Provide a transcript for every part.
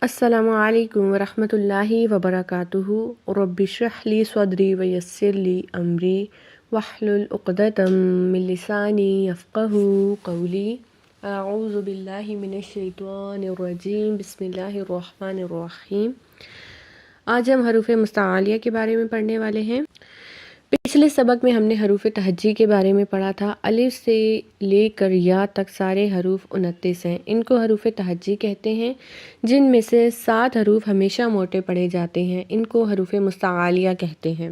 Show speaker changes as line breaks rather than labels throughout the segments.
السلام علیکم ورحمۃ اللہ وبرکاتہ رب اشرح لی صدری ویسر لی امری واحلل عقدۃ من لسانی یفقہوا قولی اعوذ باللہ من الشیطان الرجیم بسم اللہ الرحمن الرحیم۔ آج ہم حروف مستعلیہ کے بارے میں پڑھنے والے ہیں۔ پچھلے سبق میں ہم نے حروف تہجی کے بارے میں پڑھا تھا۔ الف سے لے کر یا تک سارے حروف 29 ہیں، ان کو حروف تہجی کہتے ہیں۔ جن میں سے 7 حروف ہمیشہ موٹے پڑھے جاتے ہیں، ان کو حروف مستعلیہ کہتے ہیں۔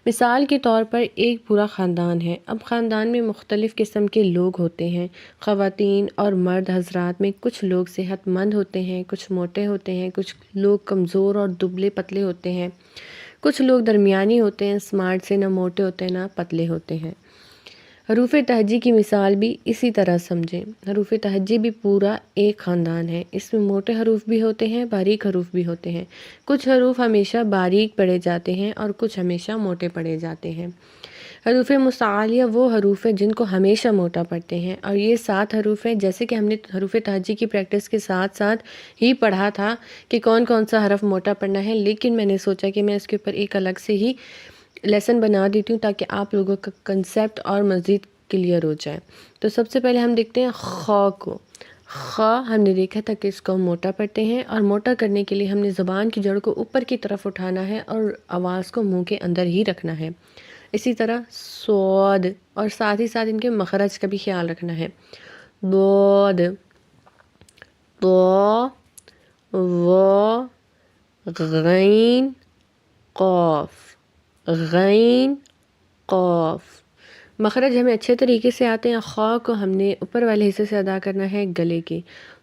مثال کے طور پر ایک پورا خاندان ہے۔ اب خاندان میں مختلف قسم کے لوگ ہوتے ہیں۔ خواتین اور مرد حضرات میں کچھ لوگ صحت مند ہوتے ہیں، کچھ موٹے ہوتے ہیں، کچھ لوگ کمزور اور دبلے پتلے ہوتے ہیں، کچھ لوگ درمیانی ہوتے ہیں، اسمارٹ سے نہ موٹے ہوتے ہیں نہ پتلے ہوتے ہیں۔ حروف تہجی کی مثال بھی اسی طرح سمجھیں۔ حروف تہجی بھی پورا ایک خاندان ہے۔ اس میں موٹے حروف بھی ہوتے ہیں، باریک حروف بھی ہوتے ہیں۔ کچھ حروف ہمیشہ باریک پڑھے جاتے ہیں اور کچھ ہمیشہ موٹے پڑھے جاتے ہیں۔ حروف مستعلیہ وہ حروف ہیں جن کو ہمیشہ موٹا پڑھتے ہیں، اور یہ 7 حروف ہیں۔ جیسے کہ ہم نے حروف تہجی کی پریکٹس کے ساتھ ساتھ ہی پڑھا تھا کہ کون کون سا حرف موٹا پڑھنا ہے، لیکن میں نے سوچا کہ میں اس کے اوپر ایک الگ سے ہی لیسن بنا دیتی ہوں تاکہ آپ لوگوں کا کنسیپٹ اور مزید کلیئر ہو جائے۔ تو سب سے پہلے ہم دیکھتے ہیں خا کو۔ خا ہم نے دیکھا تھا کہ اس کو موٹا پڑھتے ہیں، اور موٹا کرنے کے لیے ہم نے زبان کی جڑ کو اوپر کی طرف اٹھانا ہے اور آواز کو منہ کے اندر ہی رکھنا ہے۔ اسی طرح صاد، اور ساتھ ہی ساتھ ان کے مخرج کا بھی خیال رکھنا ہے۔ ضاد، طا، ظا، غین، قاف، غین، قاف۔ مخرج ہمیں اچھے طریقے سے آتے ہیں۔ خا کو ہم نے اوپر والے حصے سے ادا کرنا ہے گلے کے،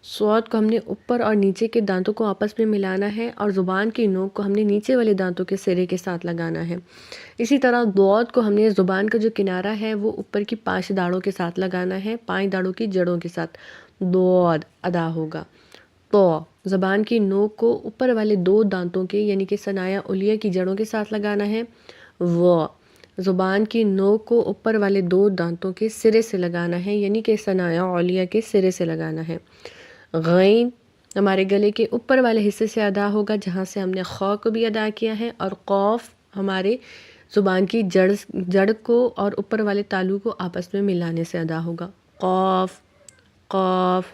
صاد کو ہم نے اوپر اور نیچے کے دانتوں کو آپس میں ملانا ہے، اور زبان کی نوک کو ہم نے نیچے والے دانتوں کے سرے کے ساتھ لگانا ہے۔ اسی طرح ضاد کو ہم نے زبان کا جو کنارہ ہے وہ اوپر کی 5 داڑوں کے ساتھ لگانا ہے، 5 داڑوں کی جڑوں کے ساتھ۔ ضاد ادا ہوگا۔ طا، زبان کی نوک کو اوپر والے 2 دانتوں کے یعنی کہ ثنایا علیہ کی جڑوں کے ساتھ لگانا ہے۔ وا، زبان کی نوک کو اوپر والے 2 دانتوں کے سرے سے لگانا ہے، یعنی کہ ثنایا علیہ کے سرے سے لگانا ہے۔ غین ہمارے گلے کے اوپر والے حصے سے ادا ہوگا جہاں سے ہم نے خا کو بھی ادا کیا ہے، اور قاف ہمارے زبان کی جڑ کو اور اوپر والے تالو کو آپس میں ملانے سے ادا ہوگا۔ قاف، قاف۔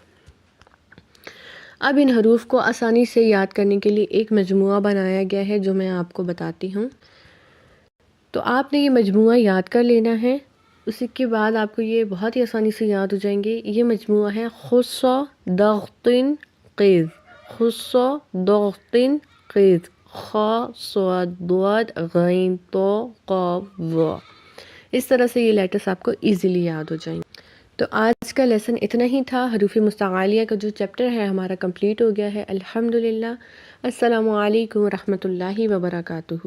اب ان حروف کو آسانی سے یاد کرنے کے لیے ایک مجموعہ بنایا گیا ہے جو میں آپ کو بتاتی ہوں۔ تو آپ نے یہ مجموعہ یاد کر لینا ہے، اسی کے بعد آپ کو یہ بہت ہی آسانی سے یاد ہو جائیں گے۔ یہ مجموعہ ہے خص، ضغط، قیز، خص، ضغط، قیز، خا، صاد، ضاد، غین، طا، قاف، ظا۔ اس طرح سے یہ لیٹرز آپ کو ایزیلی یاد ہو جائیں گے۔ تو آج کا لیسن اتنا ہی تھا۔ حروف مستعلیہ کا جو چیپٹر ہے ہمارا کمپلیٹ ہو گیا ہے الحمدللہ۔ السلام علیکم ورحمۃ اللہ وبرکاتہ۔